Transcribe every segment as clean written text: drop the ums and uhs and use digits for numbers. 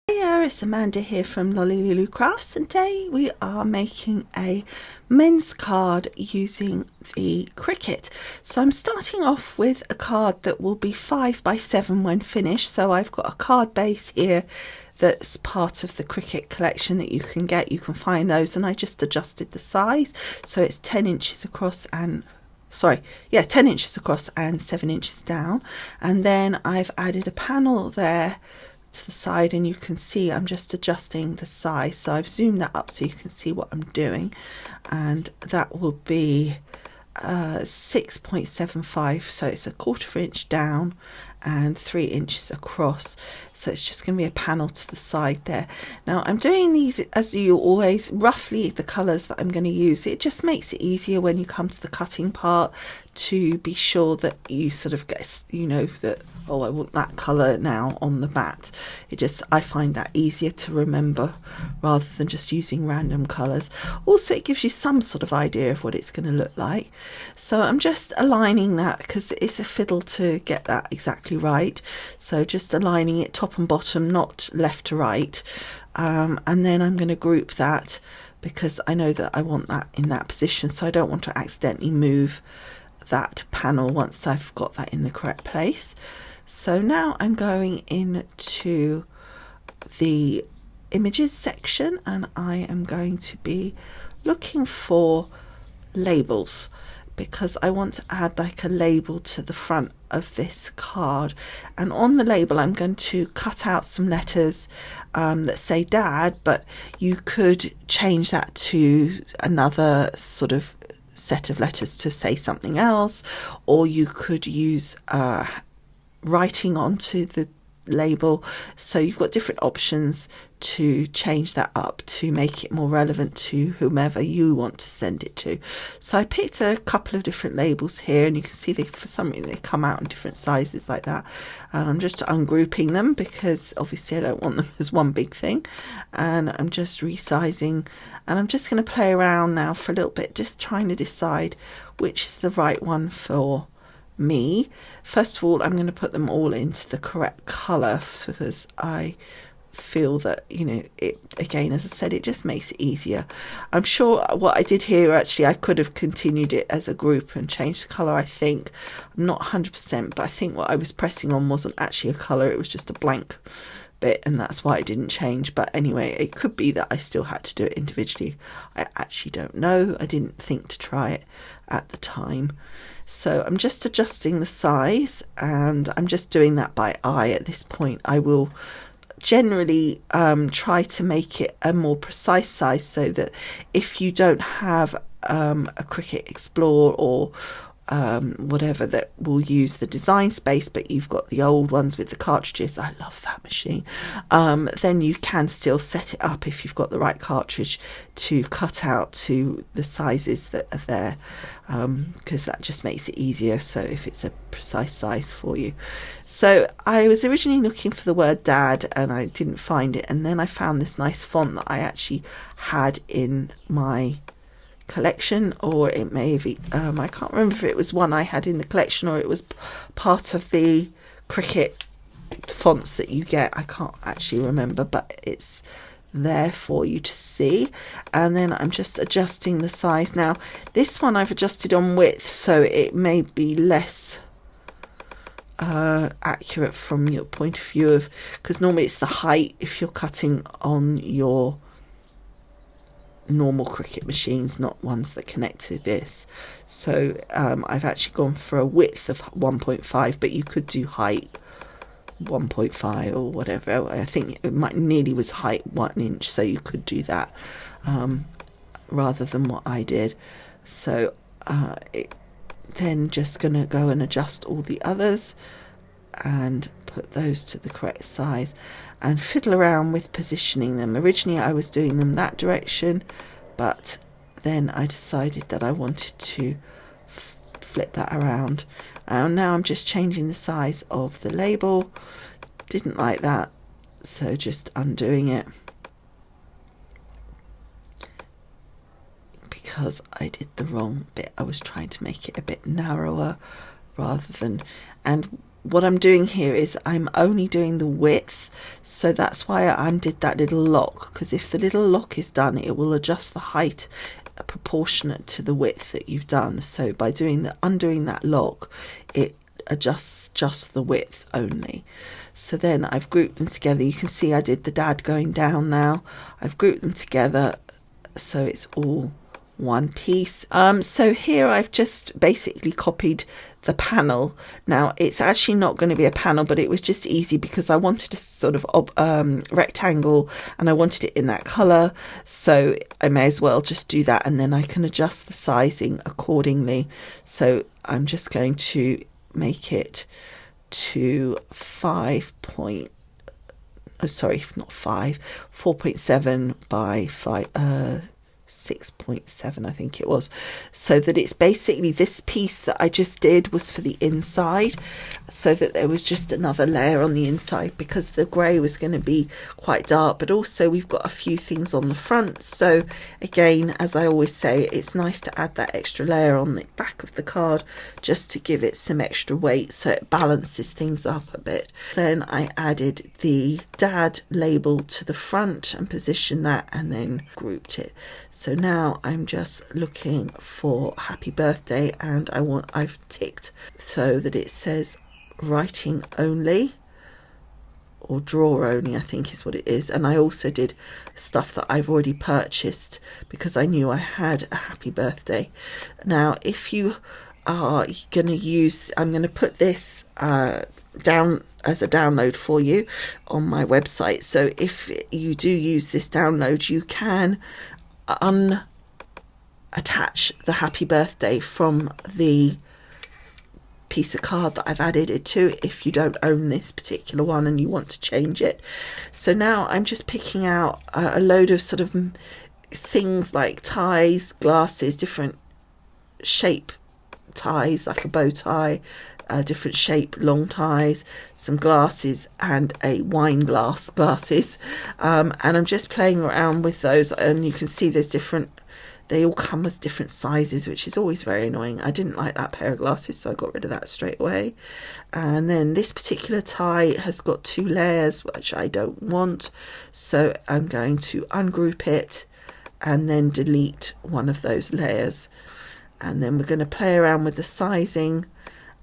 Hiya, it's Amanda here from Lolli Lulu Crafts, and today we are making a men's card using the Cricut. So I'm starting off with a card that will be 5 by 7 when finished. So I've got a card base here that's part of the Cricut collection that you can get. You can find those, and I just adjusted the size so it's 10 inches across and 10 inches across and 7 inches down. And then I've added a panel there to the side, and you can see I'm just adjusting the size, so I've zoomed that up so you can see what I'm doing, and that will be 6.75, so it's a 1/4 inch down and 3 inches across, so it's just going to be a panel to the side there. Now I'm doing these, as you always, roughly the colours that I'm going to use. It just makes it easier when you come to the cutting part to be sure that you sort of get, you know, that, oh, I want that colour now on the mat. I find that easier to remember rather than just using random colours. Also, it gives you some sort of idea of what it's going to look like. So I'm just aligning that because it's a fiddle to get that exactly right. So just aligning it top and bottom, not left to right. And then I'm going to group that because I know that I want that in that position, so I don't want to accidentally move that panel once I've got that in the correct place. So now I'm going into the images section, and I am going to be looking for labels because I want to add like a label to the front of this card. And on the label I'm going to cut out some letters that say Dad, but you could change that to another sort of set of letters to say something else, or you could use writing onto the label. So you've got different options to change that up to make it more relevant to whomever you want to send it to. So I picked a couple of different labels here, and you can see for some reason they come out in different sizes like that, and I'm just ungrouping them because obviously I don't want them as one big thing, and I'm just resizing, and I'm just going to play around now for a little bit, just trying to decide which is the right one for me. First of all, I'm going to put them all into the correct colour because I feel that, you know, it, again, as I said, it just makes it easier. I'm sure what I did here, actually I could have continued it as a group and changed the colour. I think I'm not 100%, but I think what I was pressing on wasn't actually a colour, it was just a blank bit, and that's why it didn't change. But anyway, it could be that I still had to do it individually. I actually don't know. I didn't think to try it at the time. So I'm just adjusting the size, and I'm just doing that by eye at this point. I will generally try to make it a more precise size so that if you don't have a Cricut Explore or whatever that will use the design space, but you've got the old ones with the cartridges, I love that machine, then you can still set it up if you've got the right cartridge to cut out to the sizes that are there, because that just makes it easier, so if it's a precise size for you. So I was originally looking for the word Dad and I didn't find it, and then I found this nice font that I actually had in my collection, or it may have I can't remember if it was one I had in the collection or it was part of the Cricut fonts that you get. I can't actually remember, but it's there for you to see. And then I'm just adjusting the size. Now this one I've adjusted on width, so it may be less accurate from your point of view of, because normally it's the height if you're cutting on your normal Cricut machines, not ones that connect to this. So I've actually gone for a width of 1.5, but you could do height 1.5 or whatever. I think it nearly was height 1 inch, so you could do that rather than what I did. So then just gonna go and adjust all the others and put those to the correct size and fiddle around with positioning them. Originally I was doing them that direction, but then I decided that I wanted to flip that around. Now I'm just changing the size of the label. Didn't like that, so just undoing it because I did the wrong bit. I was trying to make it a bit narrower rather than, and what I'm doing here is I'm only doing the width, so that's why I undid that little lock, because if the little lock is done, it will adjust the height proportionate to the width that you've done. So by undoing that lock, it adjusts just the width only. So then I've grouped them together. You can see I did the dad going down now. I've grouped them together so it's all one piece. So here I've just basically copied the panel. Now it's actually not going to be a panel, but it was just easy because I wanted a sort of rectangle and I wanted it in that colour, so I may as well just do that, and then I can adjust the sizing accordingly. So I'm just going to make it to 4.7 by 6.7, I think it was, so that it's basically this piece that I just did was for the inside, so that there was just another layer on the inside, because the grey was going to be quite dark, but also we've got a few things on the front. So again, as I always say, it's nice to add that extra layer on the back of the card just to give it some extra weight, so it balances things up a bit. Then I added the dad label to the front and positioned that, and then grouped it. So now I'm just looking for happy birthday, and I've ticked so that it says writing only, or draw only, I think is what it is. And I also did stuff that I've already purchased because I knew I had a happy birthday. Now if you are going to use, I'm going to put this down as a download for you on my website, so if you do use this download, you can attach the happy birthday from the piece of card that I've added it to, if you don't own this particular one and you want to change it. So now I'm just picking out a load of sort of things like ties, glasses, different shape ties, like a bow tie, different shape long ties, some glasses, and a wine glasses, and I'm just playing around with those, and you can see there's different, they all come as different sizes, which is always very annoying. I didn't like that pair of glasses, so I got rid of that straight away. And then this particular tie has got 2 layers, which I don't want, so I'm going to ungroup it and then delete one of those layers. And then we're going to play around with the sizing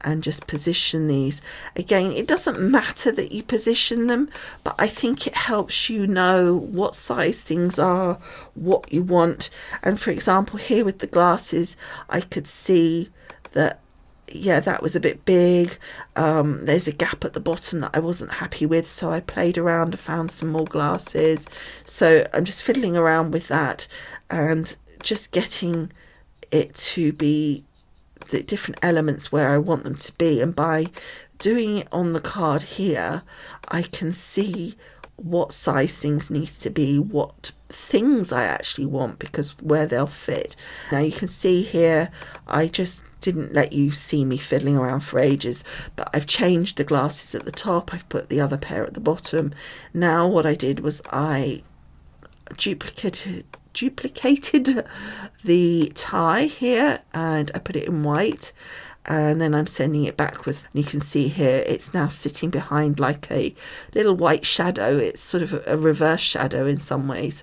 and just position these. Again, it doesn't matter that you position them, but I think it helps you know what size things are, what you want. And for example, here with the glasses, I could see that, yeah, that was a bit big. There's a gap at the bottom that I wasn't happy with, so I played around and found some more glasses. So I'm just fiddling around with that and just getting it to be the different elements where I want them to be. And by doing it on the card here, I can see what size things need to be, what things I actually want, because where they'll fit. Now you can see here, I just didn't let you see me fiddling around for ages, but I've changed the glasses at the top, I've put the other pair at the bottom. Now what I did was I duplicated the tie here, and I put it in white, and then I'm sending it backwards. And you can see here it's now sitting behind like a little white shadow. It's sort of a reverse shadow in some ways.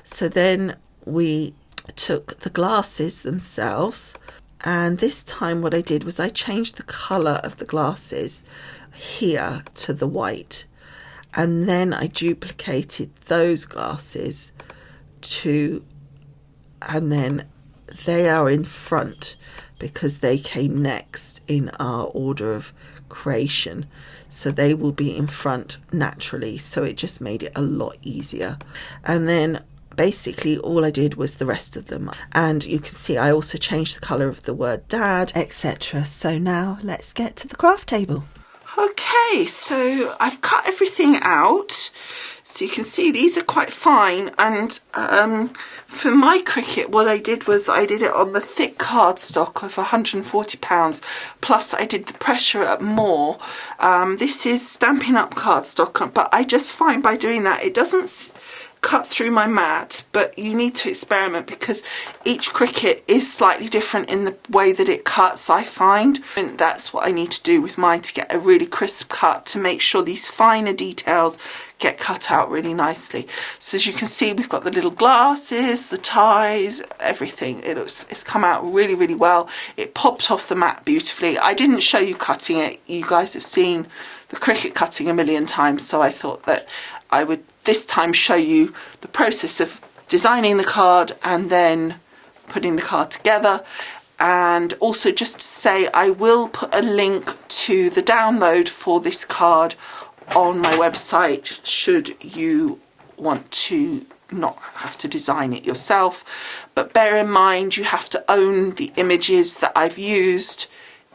So then we took the glasses themselves, and this time what I did was I changed the colour of the glasses here to the white, and then I duplicated those glasses and then they are in front because they came next in our order of creation, so they will be in front naturally, so it just made it a lot easier. And then basically all I did was the rest of them, and you can see I also changed the colour of the word dad, etc. So now let's get to the craft table. Okay, so I've cut everything out, so you can see these are quite fine. And for my Cricut, what I did was I did it on the thick cardstock of £140, plus I did the pressure up more. This is Stampin' Up cardstock, but I just find by doing that it doesn't cut through my mat, but you need to experiment because each Cricut is slightly different in the way that it cuts, I find. And that's what I need to do with mine to get a really crisp cut, to make sure these finer details get cut out really nicely. So as you can see, we've got the little glasses, the ties, everything. It's come out really, really well. It popped off the mat beautifully. I didn't show you cutting it. You guys have seen the Cricut cutting a million times, so I thought that I would this time show you the process of designing the card and then putting the card together. And also just to say, I will put a link to the download for this card on my website should you want to not have to design it yourself. But bear in mind, you have to own the images that I've used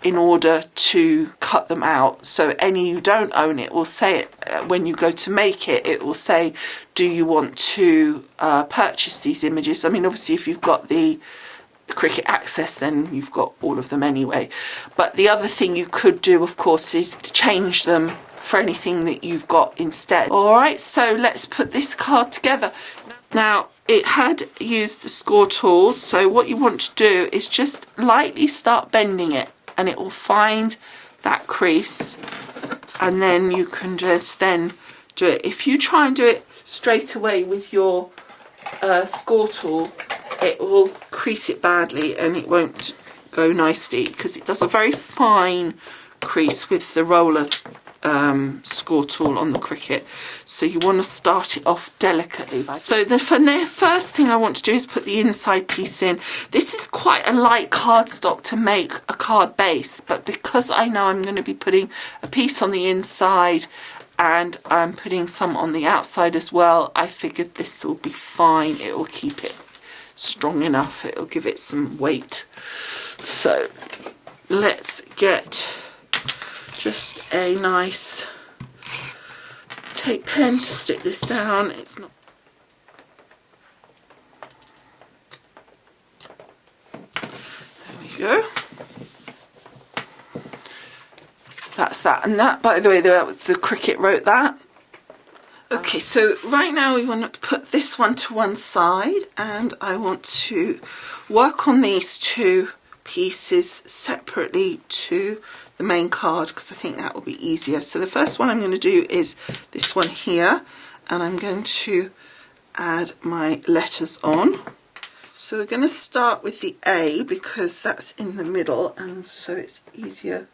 in order to cut them out. So any you don't own it will say it when you go to make it, it will say, do you want to purchase these images? I mean, obviously if you've got the Cricut Access, then you've got all of them anyway. But the other thing you could do, of course, is change them for anything that you've got instead. All right, so let's put this card together. Now, it had used the score tools, so what you want to do is just lightly start bending it, and it will find that crease, and then you can just then do it. If you try and do it straight away with your score tool, it will crease it badly and it won't go nicely, because it does a very fine crease with the roller score tool on the Cricut. So you want to start it off delicately. So the first thing I want to do is put the inside piece in. This is quite a light cardstock to make a card base, but because I know I'm going to be putting a piece on the inside and I'm putting some on the outside as well, I figured this will be fine. It will keep it strong enough. It will give it some weight. So let's get just a nice tape pen to stick this down. It's not. There we go. So that's that. And that, by the way, that was the Cricut wrote that. Okay, so right now we want to put this one to one side, and I want to work on these two pieces separately to the main card, because I think that will be easier. So the first one I'm going to do is this one here, and I'm going to add my letters on. So we're going to start with the A because that's in the middle, and so it's easier.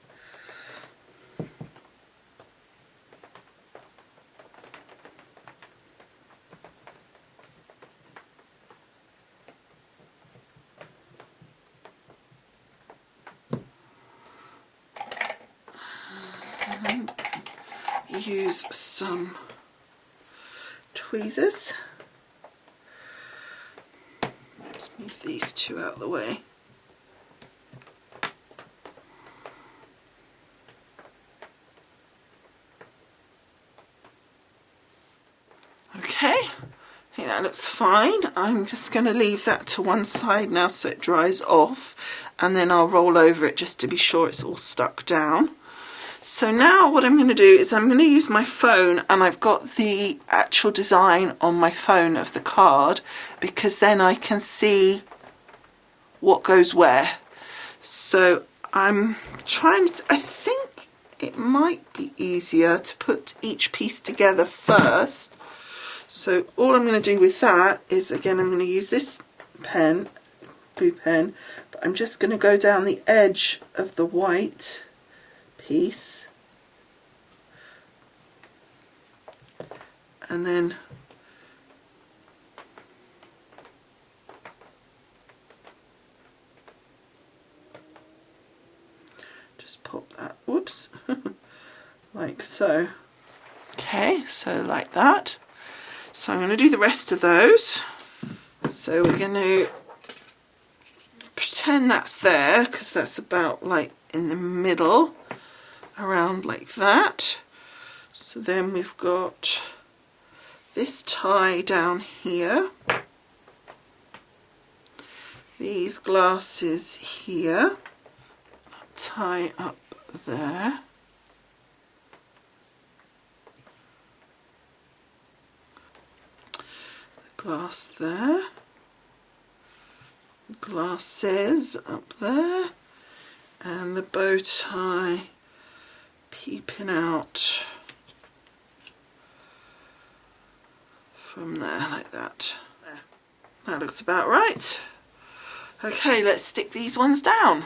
Use some tweezers. Let's move these two out of the way. Okay, I think that looks fine. I'm just going to leave that to one side now so it dries off, and then I'll roll over it just to be sure it's all stuck down. So now what I'm going to do is I'm going to use my phone, and I've got the actual design on my phone of the card, because then I can see what goes where. So I'm trying to, I think it might be easier to put each piece together first. So all I'm going to do with that is, again, I'm going to use this pen, blue pen, but I'm just going to go down the edge of the white piece, and then just pop that, whoops, like so. Okay, so like that. So I'm going to do the rest of those. So we're going to pretend that's there, because that's about like in the middle, around like that. So then we've got this tie down here, these glasses here, tie up there, glass there, glasses up there, and the bow tie peeping out from there like that. There. That looks about right. Okay, let's stick these ones down.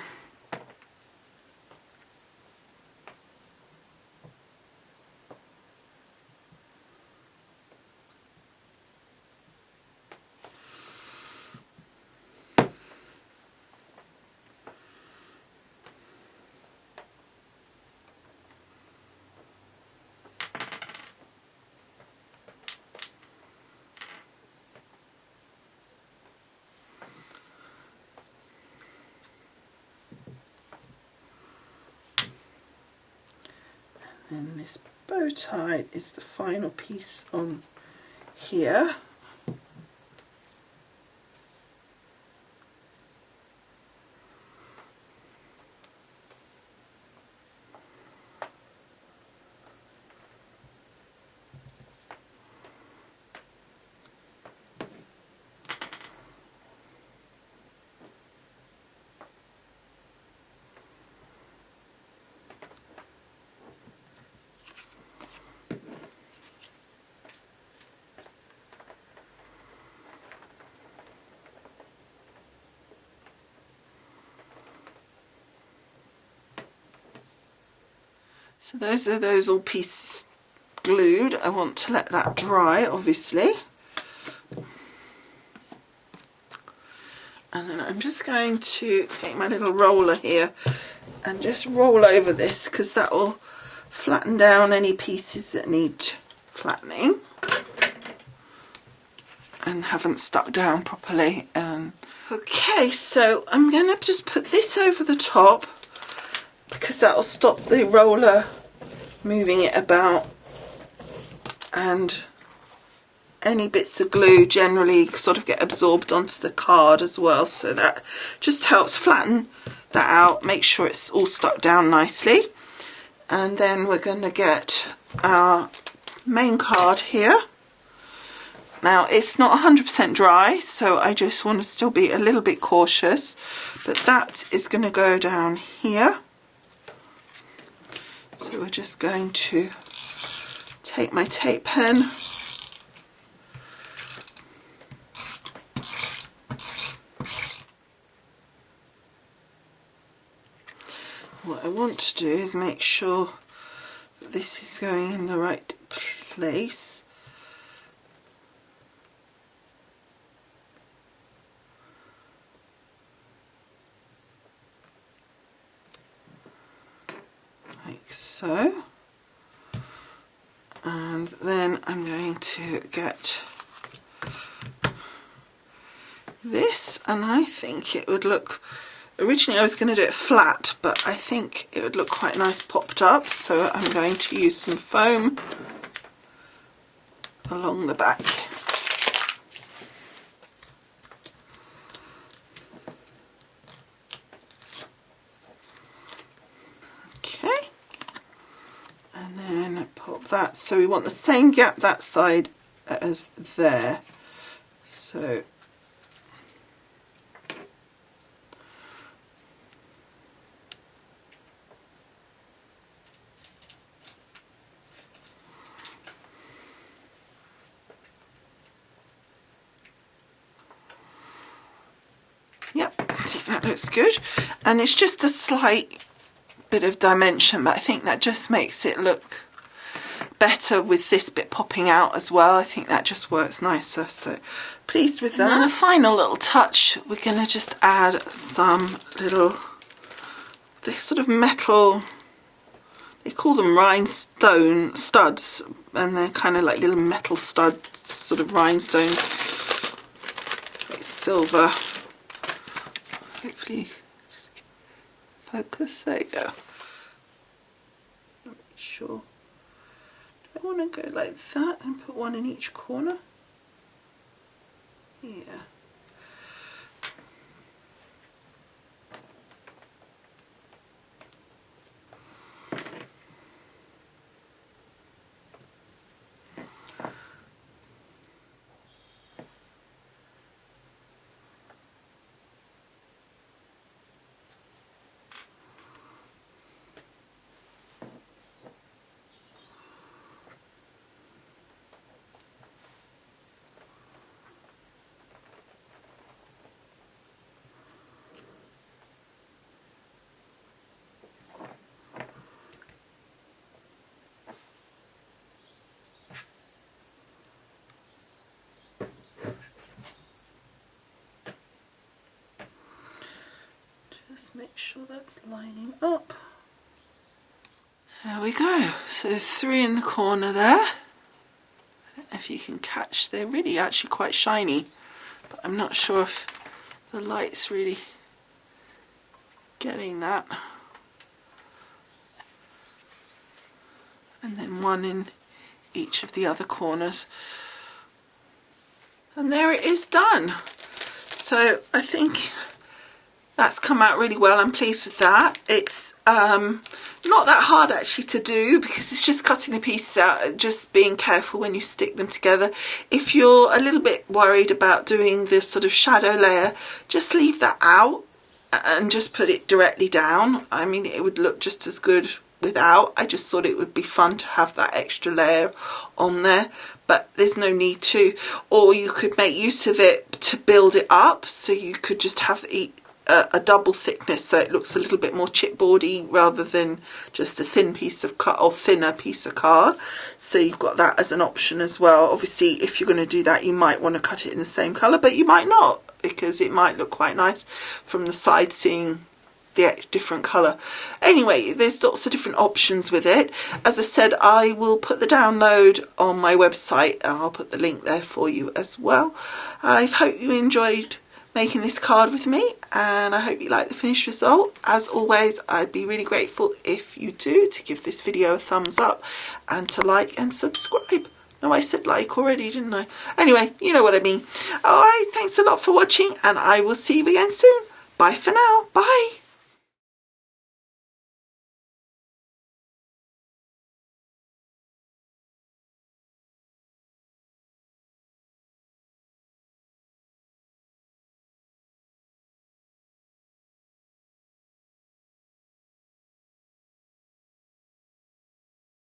And this bow tie is the final piece on here. So those all pieces glued. I want to let that dry, obviously. And then I'm just going to take my little roller here and just roll over this, because that will flatten down any pieces that need flattening and haven't stuck down properly. Okay, so I'm going to just put this over the top, because that will stop the roller moving it about, and any bits of glue generally sort of get absorbed onto the card as well, so that just helps flatten that out, make sure it's all stuck down nicely. And then we're going to get our main card here. Now it's not 100% dry, so I just want to still be a little bit cautious, but that is going to go down here. So we're just going to take my tape pen what I want to do is make sure that this is going in the right place. Like so. And then I'm going to get this, and I think it would look, originally I was going to do it flat, but I think it would look quite nice popped up, so I'm going to use some foam along the back. Okay, and then pop that, so we want the same gap that side as there, so that looks good, and it's just a slight bit of dimension, but I think that just makes it look better with this bit popping out as well. I think that just works nicer, so pleased with that. And then a final little touch, we're going to just add some little, this sort of metal, they call them rhinestone studs, and they're kind of like little metal studs, sort of rhinestone, like silver. Hopefully just focus, there you go. Make sure, do I want to go like that and put one in each corner? Yeah. Just make sure that's lining up. There we go. So 3 in the corner there. I don't know if you can catch, they're really actually quite shiny, but I'm not sure if the light's really getting that. And then 1 in each of the other corners. And there it is done. So I think that's come out really well. I'm pleased with that. It's not that hard actually to do because it's just cutting the pieces out, just being careful when you stick them together. If you're a little bit worried about doing this sort of shadow layer, just leave that out and just put it directly down. I mean, it would look just as good without. I just thought it would be fun to have that extra layer on there, but there's no need to. Or you could make use of it to build it up, so you could just have a double thickness, so it looks a little bit more chipboardy rather than just a thin piece of card or thinner piece of card. So you've got that as an option as well. Obviously, if you're going to do that, you might want to cut it in the same colour, but you might not, because it might look quite nice from the side seeing the different colour. Anyway, there's lots of different options with it. As I said, I will put the download on my website and I'll put the link there for you as well. I hope you enjoyed making this card with me, and I hope you like the finished result. As always, I'd be really grateful if you do to give this video a thumbs up and to like and subscribe. No, I said like already, didn't I? Anyway, you know what I mean. Alright, thanks a lot for watching, and I will see you again soon. Bye for now. Bye.